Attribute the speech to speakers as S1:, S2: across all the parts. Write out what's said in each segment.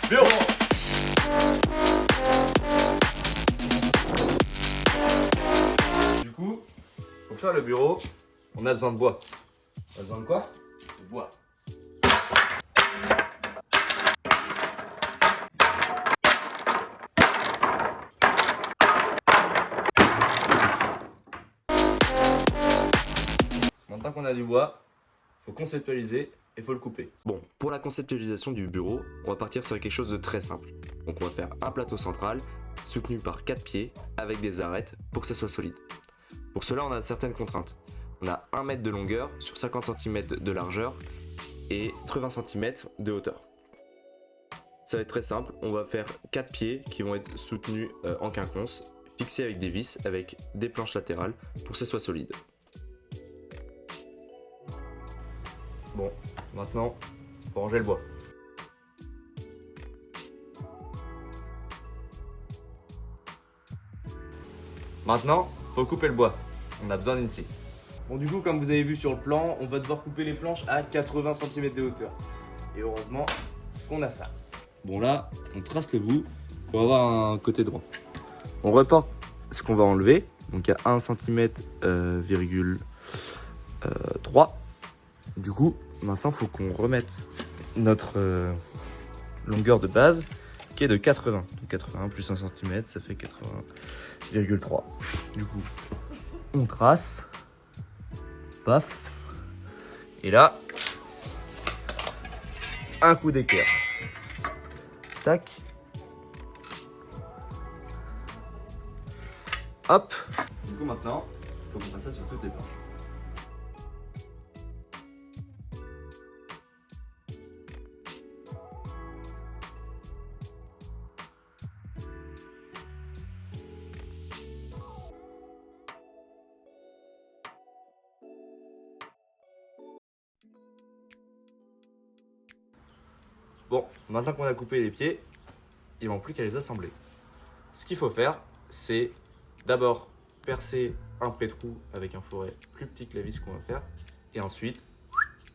S1: Bureau. Du coup, pour faire le bureau, on a besoin de bois. On a besoin de quoi? De bois. Maintenant qu'on a du bois, faut conceptualiser et faut le couper.
S2: Bon, pour la conceptualisation du bureau, on va partir sur quelque chose de très simple. Donc on va faire un plateau central soutenu par 4 pieds avec des arêtes pour que ça soit solide. Pour cela, on a certaines contraintes. On a 1 mètre de longueur sur 50 cm de largeur et 80 cm de hauteur. Ça va être très simple, on va faire 4 pieds qui vont être soutenus en quinconce, fixés avec des vis, avec des planches latérales pour que ça soit solide.
S1: Bon, maintenant, faut ranger le bois. Maintenant, faut couper le bois. On a besoin d'une scie.
S3: Bon, du coup, comme vous avez vu sur le plan, on va devoir couper les planches à 80 cm de hauteur. Et heureusement qu'on a ça.
S1: Bon là, on trace le bout pour avoir un côté droit. On reporte ce qu'on va enlever. Donc il y a 1 cm, 3. Du coup, maintenant il faut qu'on remette notre longueur de base qui est de 80. Donc 80 plus 1 cm, ça fait 80,3. Du coup, on trace. Paf. Et là, un coup d'équerre. Tac. Hop. Du coup maintenant, il faut qu'on fasse ça sur toutes les planches. Bon, maintenant qu'on a coupé les pieds, il ne manque plus qu'à les assembler. Ce qu'il faut faire, c'est d'abord percer un pré-trou avec un foret plus petit que la vis qu'on va faire. Et ensuite,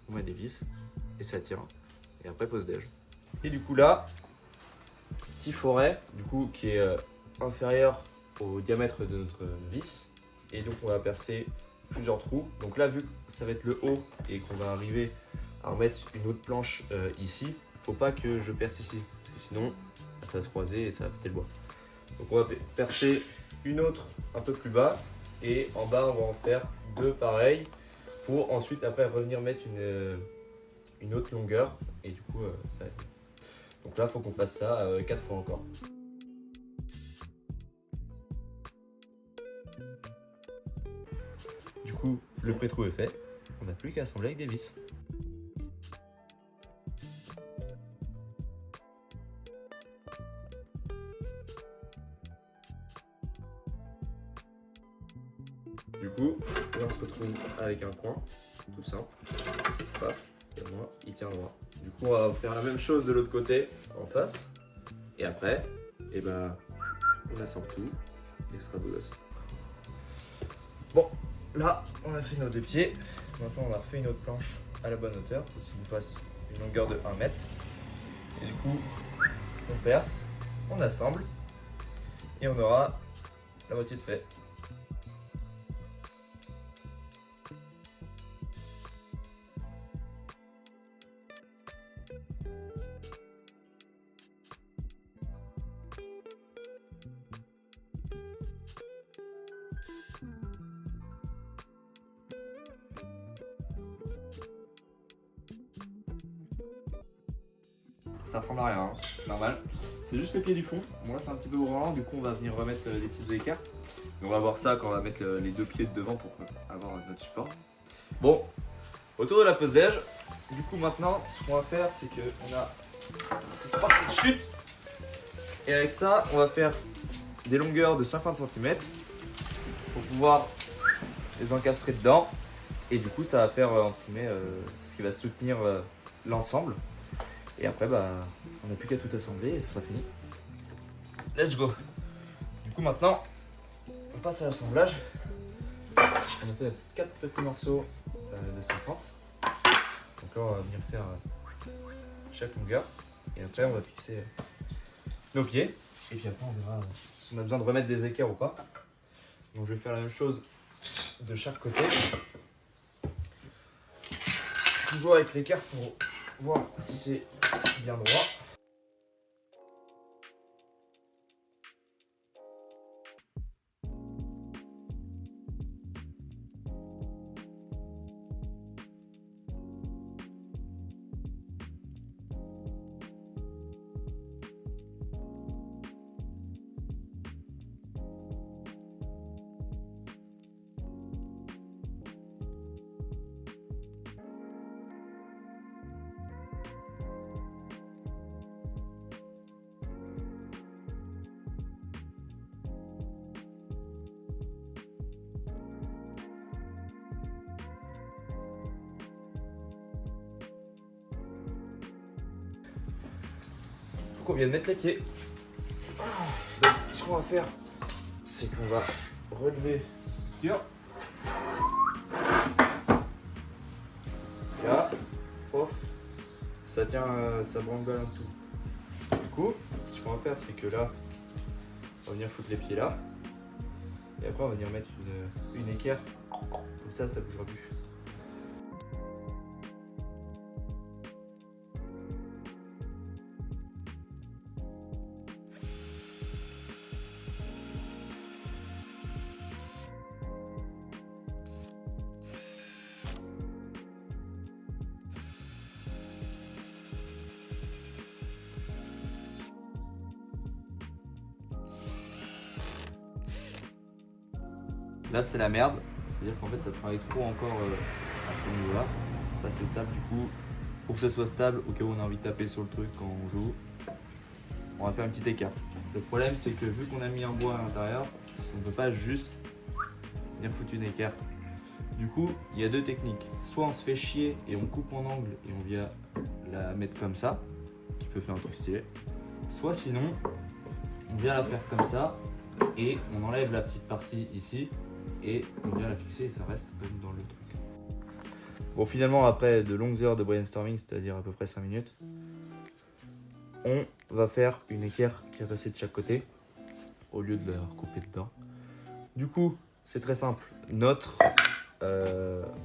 S1: on met des vis et ça tient. Et après, pose déj. Et du coup là, petit foret du coup, qui est inférieur au diamètre de notre vis. Et donc on va percer plusieurs trous. Donc là, vu que ça va être le haut et qu'on va arriver à remettre une autre planche ici, faut pas que je perce ici, parce que sinon ça va se croiser et ça va péter le bois. Donc on va percer une autre un peu plus bas et en bas on va en faire 2 pareils pour ensuite après revenir mettre une autre longueur et du coup ça va être... Donc là il faut qu'on fasse ça 4 fois encore. Du coup le pré-trou est fait, on n'a plus qu'à assembler avec des vis. Du coup, là on se retrouve avec un point, tout simple, paf, et au moins il tient droit. Du coup on va faire la même chose de l'autre côté, en face, et après, et ben, on assemble tout, et ce sera beau gosse. Bon, là on a fait nos 2 pieds, maintenant on a refait une autre planche à la bonne hauteur, pour qu'il nous fasse une longueur de 1 mètre. Et du coup, on perce, on assemble, et on aura la moitié de fait. Ça ressemble à rien, hein. Normal. C'est juste le pied du fond. Bon là c'est un petit peu branlant, du coup on va venir remettre des petites écarts. Et on va voir ça quand on va mettre les 2 pieds de devant pour avoir notre support. Bon, autour de la pose déj, du coup maintenant ce qu'on va faire c'est que on a cette partie de chute. Et avec ça on va faire des longueurs de 50 cm pour pouvoir les encastrer dedans. Et du coup ça va faire entre guillemets ce qui va soutenir l'ensemble. Et après, bah, on n'a plus qu'à tout assembler et ce sera fini. Let's go! Du coup, maintenant, on passe à l'assemblage. On a fait 4 petits morceaux de 50. Donc là, on va venir faire chaque longueur. Et Et après, on va fixer nos pieds. Et puis après, on verra si on a besoin de remettre des équerres ou pas. Donc je vais faire la même chose de chaque côté. Toujours avec l'équerre pour voir si c'est bien droit. Faut qu'on vienne mettre les pieds. Donc, ce qu'on va faire, c'est qu'on va relever dur. Là, off, ça tient, ça branle un tout. Du coup, ce qu'on va faire, c'est que là, on va venir foutre les pieds là. Et après, on va venir mettre une équerre. Comme ça bougera plus. Là c'est la merde, c'est-à-dire qu'en fait ça travaille trop encore à ce niveau-là. C'est pas assez stable du coup. Pour que ça soit stable, au cas où on a envie de taper sur le truc quand on joue, on va faire un petit écart. Le problème c'est que vu qu'on a mis un bois à l'intérieur, on ne peut pas juste venir foutre une équerre. Du coup, il y a deux techniques. Soit on se fait chier et on coupe en angle et on vient la mettre comme ça, qui peut faire un truc stylé. Soit sinon, on vient la faire comme ça et on enlève la petite partie ici. Et on vient la fixer et ça reste comme dans le truc. Bon, finalement, après de longues heures de brainstorming, c'est-à-dire à peu près 5 minutes, on va faire une équerre qui va passer de chaque côté au lieu de la couper dedans. Du coup, c'est très simple. Notre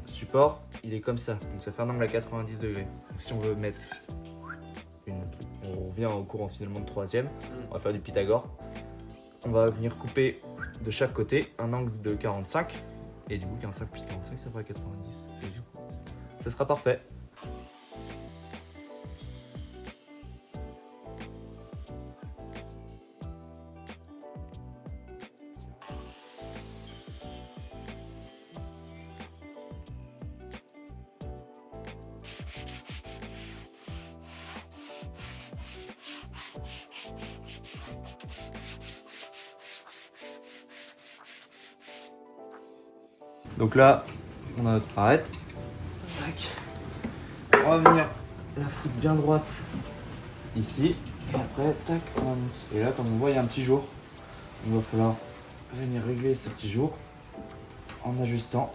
S1: support, il est comme ça. Donc ça fait un angle à 90 degrés. Donc si on veut mettre on revient au courant finalement de troisième, on va faire du Pythagore. On va venir couper de chaque côté un angle de 45 et du coup 45 plus 45 ça fera 90 et du coup ça sera parfait. Donc là, on a notre arête. Tac. On va venir la foutre bien droite ici. Et après, tac, on va monter. Et là, comme on voit, il y a un petit jour. Il va falloir venir régler ce petit jour en ajustant.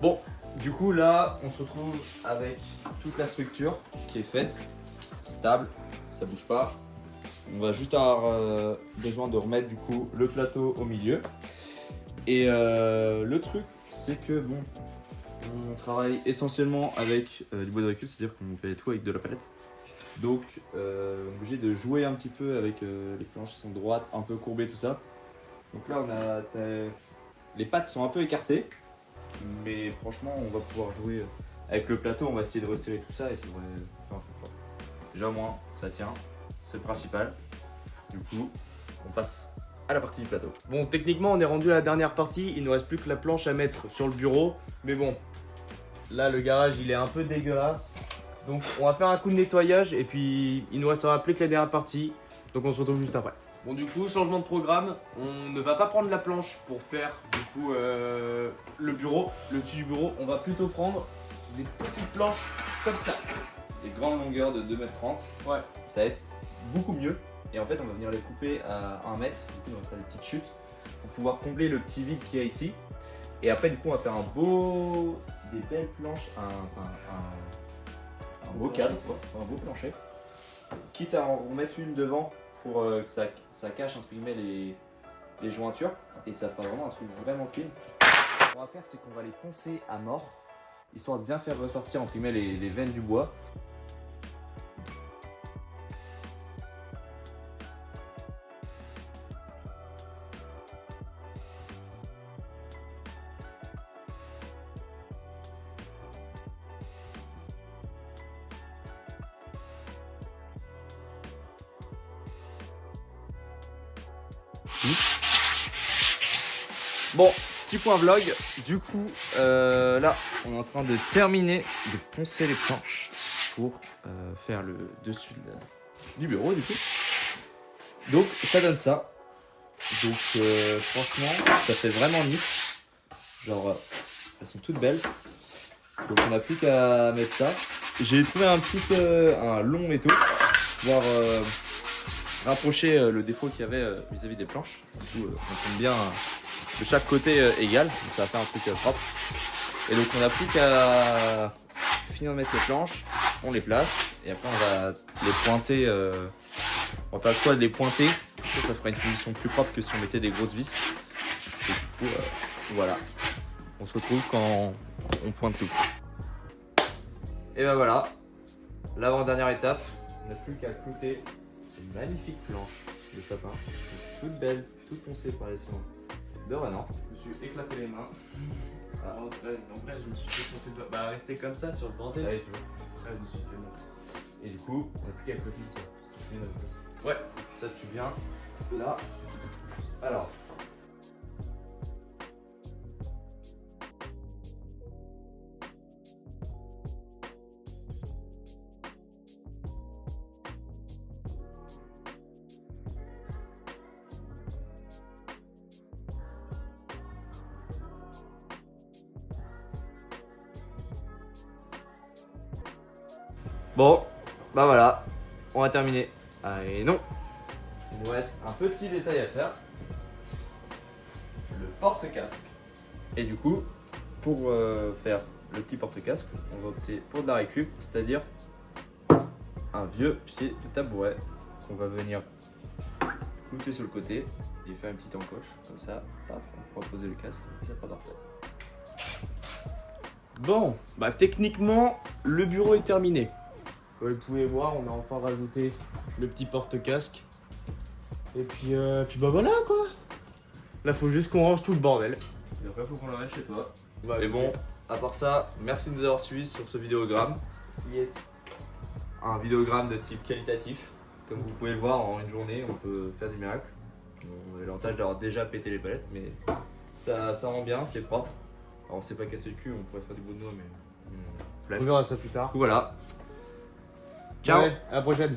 S1: Bon, du coup là, on se retrouve avec toute la structure qui est faite, stable, ça bouge pas. On va juste avoir besoin de remettre du coup le plateau au milieu. Et le truc, c'est que bon, on travaille essentiellement avec du bois de recul, c'est-à-dire qu'on fait tout avec de la palette. Donc, on est obligé de jouer un petit peu avec les planches qui sont droites, un peu courbées, tout ça. Donc là, les pattes sont un peu écartées. Mais franchement, on va pouvoir jouer avec le plateau, on va essayer de resserrer tout ça et ça devrait faire un truc fort. Déjà au moins, ça tient, c'est le principal. Du coup, on passe à la partie du plateau.
S3: Bon, techniquement, on est rendu à la dernière partie, il ne reste plus que la planche à mettre sur le bureau. Mais bon, là, le garage, il est un peu dégueulasse. Donc, on va faire un coup de nettoyage et puis il nous restera plus que la dernière partie. Donc, on se retrouve juste après. Bon, du coup, changement de programme. On ne va pas prendre la planche pour faire du coup le bureau, le dessus du bureau. On va plutôt prendre des petites planches comme ça.
S1: Des grandes longueurs de 2,30 m.
S3: Ouais.
S1: Ça va être beaucoup mieux. Et en fait, on va venir les couper à 1 mètre. Du coup, on va faire des petites chutes pour pouvoir combler le petit vide qu'il y a ici. Et après, du coup, on va faire des belles planches, un beau cadre, quoi, un beau plancher. Quitte à en remettre une devant pour que ça cache entre guillemets les jointures. Et ça fera vraiment un truc vraiment clean. Ce qu'on va faire, c'est qu'on va les poncer à mort, histoire de bien faire ressortir entre guillemets les veines du bois. Bon, petit point vlog, du coup là on est en train de terminer de poncer les planches pour faire le dessus du bureau du coup. Donc ça donne ça. Donc franchement ça fait vraiment lisse. Genre elles sont toutes belles. Donc on n'a plus qu'à mettre ça. J'ai trouvé un long métaux pour pouvoir rapprocher le défaut qu'il y avait vis-à-vis des planches. Du coup on tombe bien de chaque côté égal, donc ça va faire un truc propre. Et donc on n'a plus qu'à finir de mettre les planches, on les place et après on va les pointer. On va faire le choix de les pointer. Ça fera une finition plus propre que si on mettait des grosses vis. Et du coup voilà, on se retrouve quand on pointe tout. Et ben voilà, l'avant-dernière étape, on n'a plus qu'à clouter ces magnifiques planches de sapin. Elles sont toutes belles, toutes poncées par les soins de Renan.
S3: Je me suis éclaté les mains. Ah, en vrai, je me suis fait foncer le doigt. Bah, rester comme ça sur le bordel.
S1: Ouais, toujours.
S3: Je me suis fait mal.
S1: Et du coup, on n'a plus qu'à clouter ça. Tu fais une autre chose.
S3: Ouais.
S1: Ça, tu viens là. Alors. Bon, bah voilà, on va terminer. Ah et non, il nous reste un petit détail à faire. Le porte-casque. Et du coup, pour faire le petit porte-casque, on va opter pour de la récup, c'est-à-dire un vieux pied de tabouret qu'on va venir clouter sur le côté et faire une petite encoche, comme ça, paf, on pourra poser le casque et ça sera parfait.
S3: Bon, bah techniquement, le bureau est terminé. Comme vous pouvez voir, on a enfin rajouté le petit porte-casque. Et puis bah voilà quoi. Là, faut juste qu'on range tout le bordel.
S1: Et après, faut qu'on l'emmène chez toi.
S3: Bah,
S1: Et bon, à part ça, merci de nous avoir suivis sur ce vidéogramme.
S3: yes.
S1: Un vidéogramme de type qualitatif. Comme vous pouvez le voir, en une journée, on peut faire du miracle. On a l'avantage d'avoir déjà pété les palettes, mais ça rend bien, c'est propre. Alors, on s'est pas cassé le cul, on pourrait faire du bout de noix, mais
S3: On
S1: flemme.
S3: verra ça plus tard.
S1: Du coup, voilà. Ciao.
S3: Ouais, à la prochaine.